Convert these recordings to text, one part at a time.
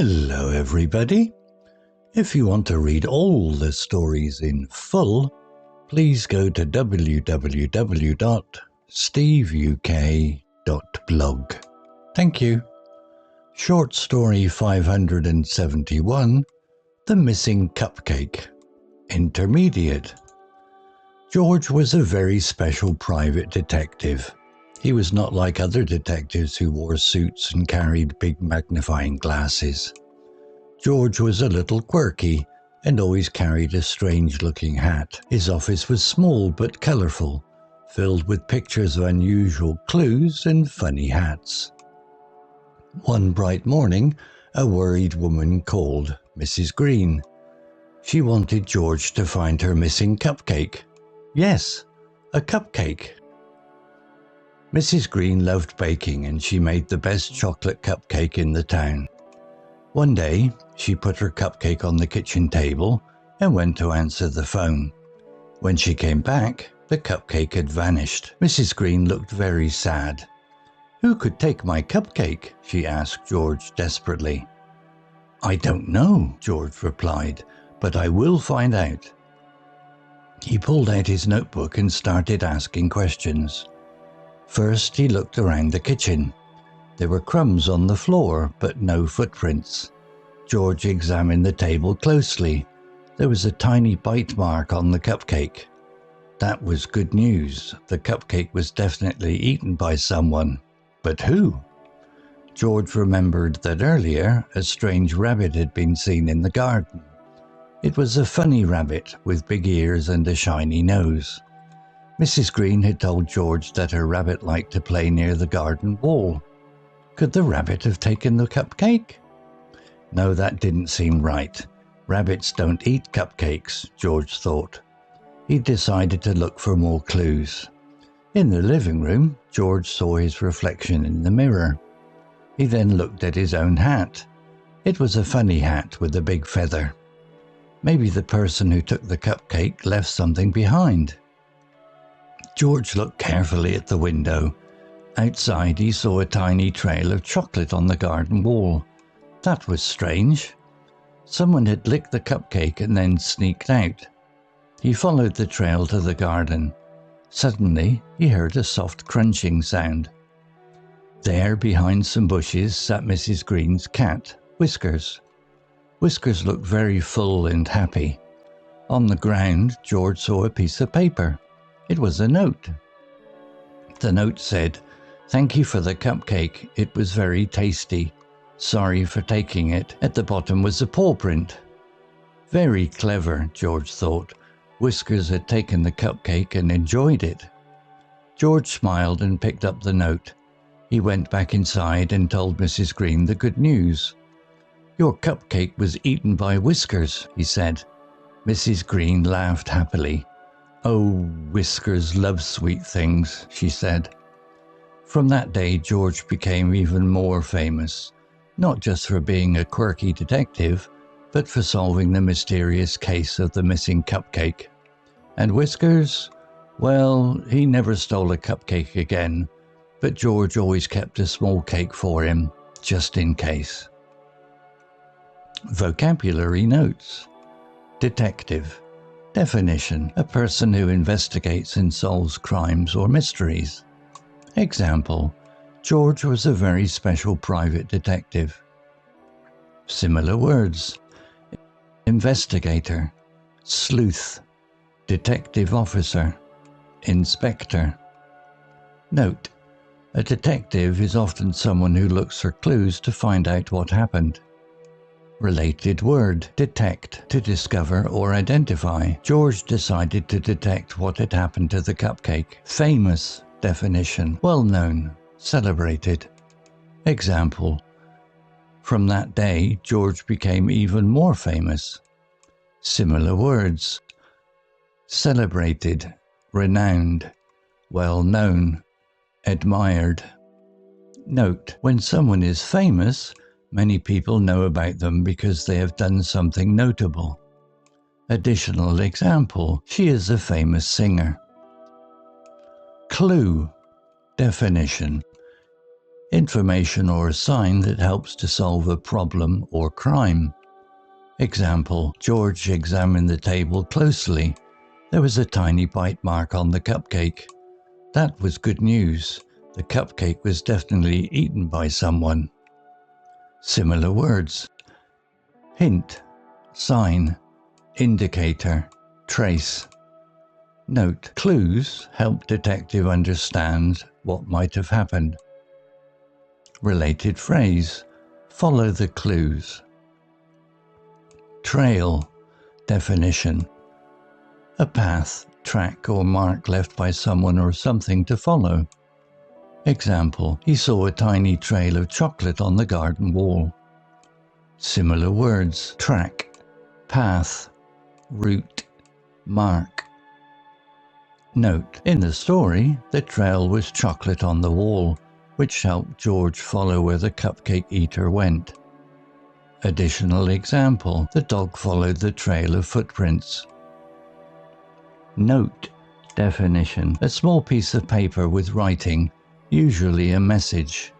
Hello everybody. If you want to read all the stories in full, please go to www.steveuk.blog. Thank you. Short story 571, The Missing Cupcake. Intermediate. George was a very special private detective. He was not like other detectives who wore suits and carried big magnifying glasses. George was a little quirky and always carried a strange-looking hat. His office was small but colourful, filled with pictures of unusual clues and funny hats. One bright morning, a worried woman called Mrs. Green. She wanted George to find her missing cupcake. Yes, a cupcake. Mrs. Green loved baking and she made the best chocolate cupcake in the town. One day, she put her cupcake on the kitchen table and went to answer the phone. When she came back, the cupcake had vanished. Mrs. Green looked very sad. "Who could take my cupcake?" she asked George desperately. "I don't know," George replied, "but I will find out." He pulled out his notebook and started asking questions. First, he looked around the kitchen. There were crumbs on the floor, but no footprints. George examined the table closely. There was a tiny bite mark on the cupcake. That was good news. The cupcake was definitely eaten by someone. But who? George remembered that earlier a strange rabbit had been seen in the garden. It was a funny rabbit with big ears and a shiny nose. Mrs. Green had told George that her rabbit liked to play near the garden wall. Could the rabbit have taken the cupcake? No, that didn't seem right. Rabbits don't eat cupcakes, George thought. He decided to look for more clues. In the living room, George saw his reflection in the mirror. He then looked at his own hat. It was a funny hat with a big feather. Maybe the person who took the cupcake left something behind. George looked carefully at the window. Outside, he saw a tiny trail of chocolate on the garden wall. That was strange. Someone had licked the cupcake and then sneaked out. He followed the trail to the garden. Suddenly, he heard a soft crunching sound. There, behind some bushes, sat Mrs. Green's cat, Whiskers. Whiskers looked very full and happy. On the ground, George saw a piece of paper. It was a note. The note said, "Thank you for the cupcake. It was very tasty. Sorry for taking it." At the bottom was a paw print. Very clever, George thought. Whiskers had taken the cupcake and enjoyed it. George smiled and picked up the note. He went back inside and told Mrs. Green the good news. "Your cupcake was eaten by Whiskers," he said. Mrs. Green laughed happily. "Oh, Whiskers loves sweet things," she said. From that day, George became even more famous, not just for being a quirky detective, but for solving the mysterious case of the missing cupcake. And Whiskers? Well, he never stole a cupcake again, but George always kept a small cake for him, just in case. Vocabulary notes. Detective. Definition: a person who investigates and solves crimes or mysteries. Example: George was a very special private detective. Similar words: investigator, sleuth, detective officer, inspector. Note: a detective is often someone who looks for clues to find out what happened. Related word: detect, to discover or identify. George decided to detect what had happened to the cupcake. Famous. Definition: well known, celebrated. Example: from that day, George became even more famous. Similar words: celebrated, renowned, well known, admired. Note: when someone is famous, many people know about them because they have done something notable. Additional example: she is a famous singer. Clue. Definition: information or a sign that helps to solve a problem or crime. Example, George examined the table closely. There was a tiny bite mark on the cupcake. That was good news. The cupcake was definitely eaten by someone. Similar words: hint, sign, indicator, trace. Note, clues help detective understand what might have happened. Related phrase, follow the clues. Trail, definition: a path, track or mark left by someone or something to follow. Example, he saw a tiny trail of chocolate on the garden wall. Similar words, track, path, route, mark. Note, in the story, the trail was chocolate on the wall, which helped George follow where the cupcake eater went. Additional example, the dog followed the trail of footprints. Note, definition: a small piece of paper with writing, usually a message.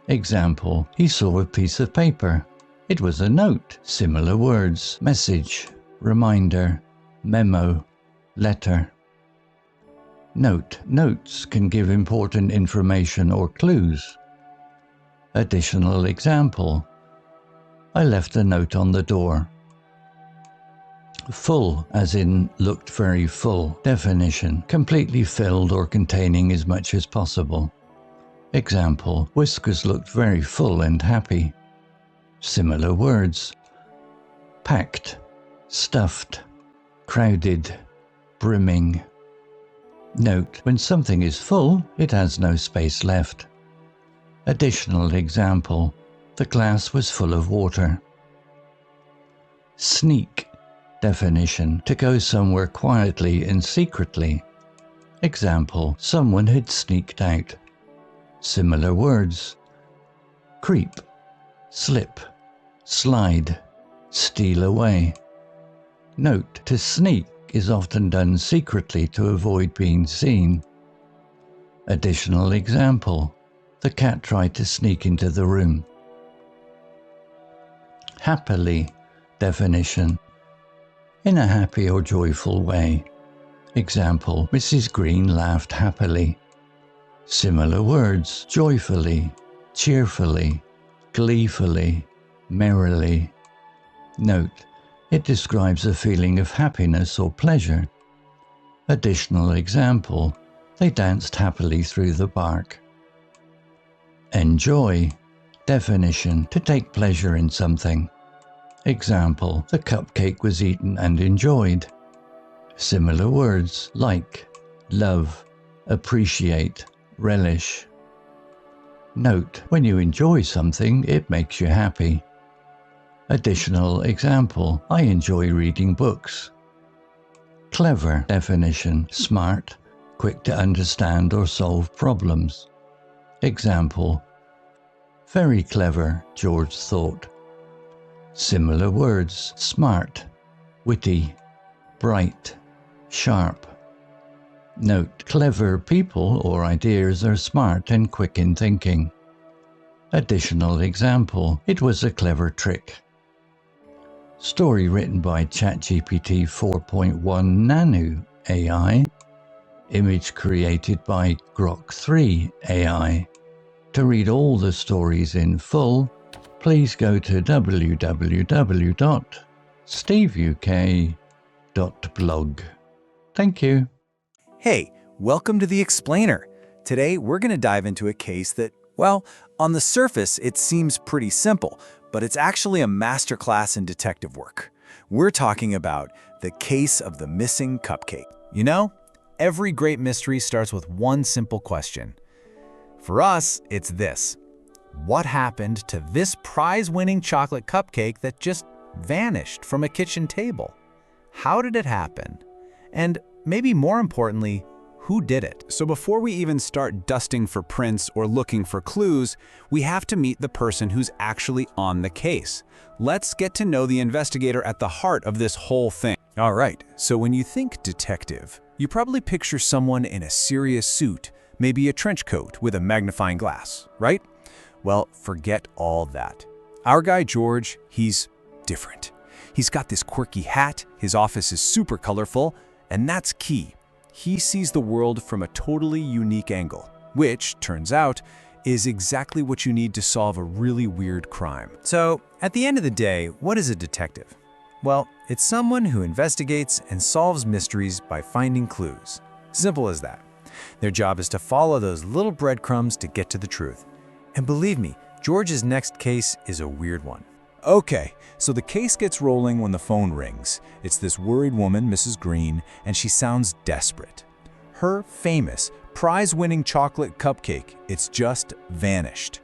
Example, he saw a piece of paper. It was a note. Similar words, message, reminder, memo, letter. Note, notes can give important information or clues. Additional example, I left a note on the door. Full, as in looked very full. Definition: completely filled or containing as much as possible. Example, Whiskers looked very full and happy. Similar words, packed, stuffed, crowded, brimming. Note, when something is full, it has no space left. Additional example, the glass was full of water. Sneak, definition: to go somewhere quietly and secretly. Example, someone had sneaked out. Similar words, creep, slip, slide, steal away. Note, to sneak is often done secretly to avoid being seen. Additional example, the cat tried to sneak into the room. Happily, definition: in a happy or joyful way. Example, Mrs. Green laughed happily. Similar words, joyfully, cheerfully, gleefully, merrily. Note, it describes a feeling of happiness or pleasure. Additional example, they danced happily through the park. Enjoy, definition: to take pleasure in something. Example, the cupcake was eaten and enjoyed. Similar words, like, love, appreciate, relish. Note, when you enjoy something, it makes you happy. Additional example, I enjoy reading books. Clever, definition: smart, quick to understand or solve problems. Example, very clever, George thought. Similar words, smart, witty, bright, sharp. Note, clever people or ideas are smart and quick in thinking. Additional example, it was a clever trick. Story written by ChatGPT 4.1 Nano AI. Image created by Grok 3 AI. To read all the stories in full, please go to www.steveuk.blog. Thank you. Hey, welcome to The Explainer. Today we're going to dive into a case that, well, on the surface it seems pretty simple, but it's actually a masterclass in detective work. We're talking about the case of the missing cupcake. You know, every great mystery starts with one simple question. For us, it's this: what happened to this prize-winning chocolate cupcake that just vanished from a kitchen table? How did it happen? And maybe more importantly, who did it? So before we even start dusting for prints or looking for clues, we have to meet the person who's actually on the case. Let's get to know the investigator at the heart of this whole thing. All right, so when you think detective, you probably picture someone in a serious suit, maybe a trench coat with a magnifying glass, right? Well, forget all that. Our guy George, he's different. He's got this quirky hat, his office is super colorful, and that's key. He sees the world from a totally unique angle, which, turns out, is exactly what you need to solve a really weird crime. So, at the end of the day, what is a detective? Well, it's someone who investigates and solves mysteries by finding clues. Simple as that. Their job is to follow those little breadcrumbs to get to the truth. And believe me, George's next case is a weird one. Okay, so the case gets rolling when the phone rings. It's this worried woman, Mrs. Green, and she sounds desperate. Her famous, prize-winning chocolate cupcake, it's just vanished.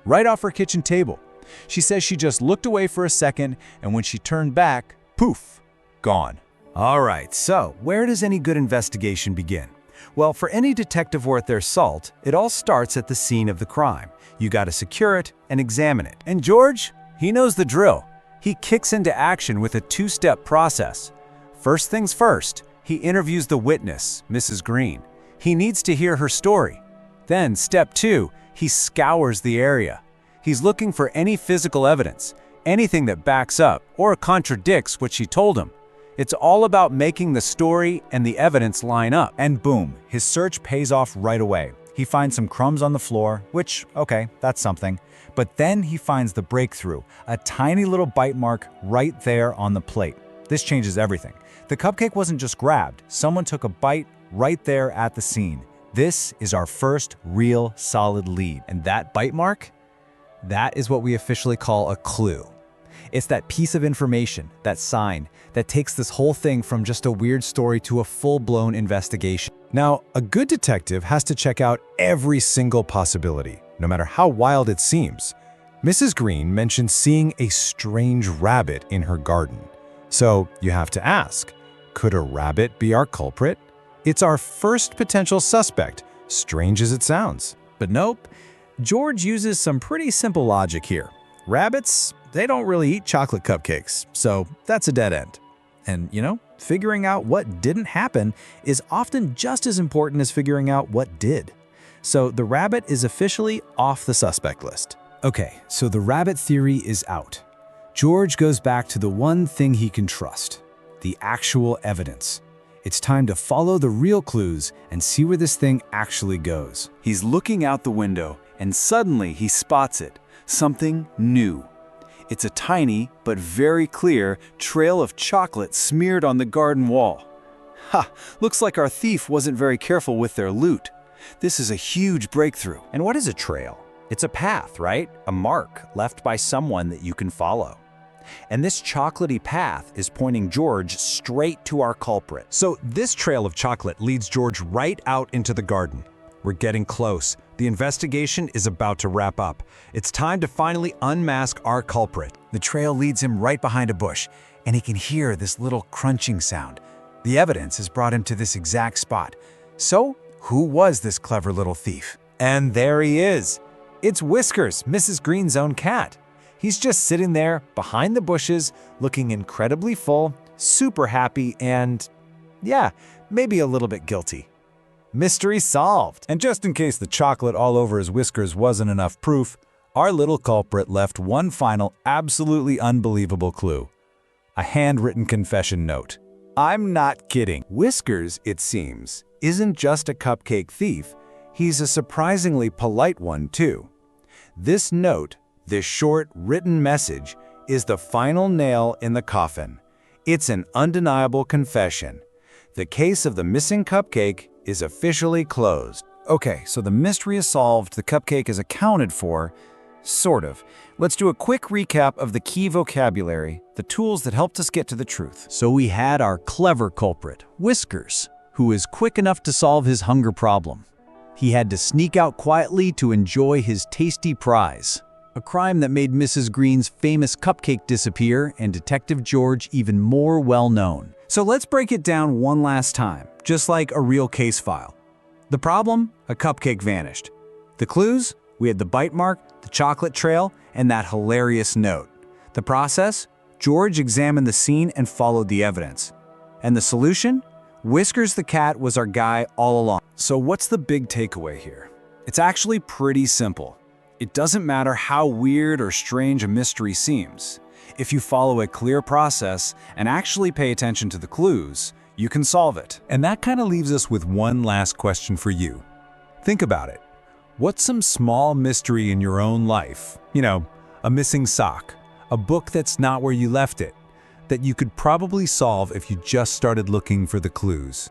Right off her kitchen table. She says she just looked away for a second, and when she turned back, poof, gone. All right, so where does any good investigation begin? Well, for any detective worth their salt, it all starts at the scene of the crime. You gotta secure it and examine it. And George, he knows the drill. He kicks into action with a two-step process. First things first, he interviews the witness, Mrs. Green. He needs to hear her story. Then, step 2, he scours the area. He's looking for any physical evidence, anything that backs up or contradicts what she told him. It's all about making the story and the evidence line up. And boom, his search pays off right away. He finds some crumbs on the floor, which, okay, that's something. But then he finds the breakthrough, a tiny little bite mark right there on the plate. This changes everything. The cupcake wasn't just grabbed, someone took a bite right there at the scene. This is our first real solid lead. And that bite mark? That is what we officially call a clue. It's that piece of information, that sign, that takes this whole thing from just a weird story to a full-blown investigation. Now, a good detective has to check out every single possibility, no matter how wild it seems. Mrs. Green mentioned seeing a strange rabbit in her garden. So you have to ask, could a rabbit be our culprit? It's our first potential suspect, strange as it sounds. But nope, George uses some pretty simple logic here. Rabbits, they don't really eat chocolate cupcakes, so that's a dead end. And, figuring out what didn't happen is often just as important as figuring out what did. So the rabbit is officially off the suspect list. Okay, so the rabbit theory is out. George goes back to the one thing he can trust, the actual evidence. It's time to follow the real clues and see where this thing actually goes. He's looking out the window, and suddenly he spots it, something new. It's a tiny, but very clear, trail of chocolate smeared on the garden wall. Ha! Looks like our thief wasn't very careful with their loot. This is a huge breakthrough. And what is a trail? It's a path, right? A mark left by someone that you can follow. And this chocolatey path is pointing George straight to our culprit. So this trail of chocolate leads George right out into the garden. We're getting close. The investigation is about to wrap up. It's time to finally unmask our culprit. The trail leads him right behind a bush, and he can hear this little crunching sound. The evidence has brought him to this exact spot. So, who was this clever little thief? And there he is. It's Whiskers, Mrs. Green's own cat. He's just sitting there behind the bushes, looking incredibly full, super happy, and yeah, maybe a little bit guilty. Mystery solved. And just in case the chocolate all over his whiskers wasn't enough proof, our little culprit left one final, absolutely unbelievable clue. A handwritten confession note. I'm not kidding. Whiskers, it seems, isn't just a cupcake thief. He's a surprisingly polite one, too. This note, this short written message, is the final nail in the coffin. It's an undeniable confession. The case of the missing cupcake is officially closed. Okay, so the mystery is solved, the cupcake is accounted for, sort of. Let's do a quick recap of the key vocabulary, the tools that helped us get to the truth. So we had our clever culprit, Whiskers, who is quick enough to solve his hunger problem. He had to sneak out quietly to enjoy his tasty prize, a crime that made Mrs. Green's famous cupcake disappear and Detective George even more well-known. So let's break it down one last time, just like a real case file. The problem? A cupcake vanished. The clues? We had the bite mark, the chocolate trail, and that hilarious note. The process? George examined the scene and followed the evidence. And the solution? Whiskers the cat was our guy all along. So what's the big takeaway here? It's actually pretty simple. It doesn't matter how weird or strange a mystery seems. If you follow a clear process and actually pay attention to the clues, you can solve it. And that kind of leaves us with one last question for you. Think about it. What's some small mystery in your own life? A missing sock, a book that's not where you left it, that you could probably solve if you just started looking for the clues?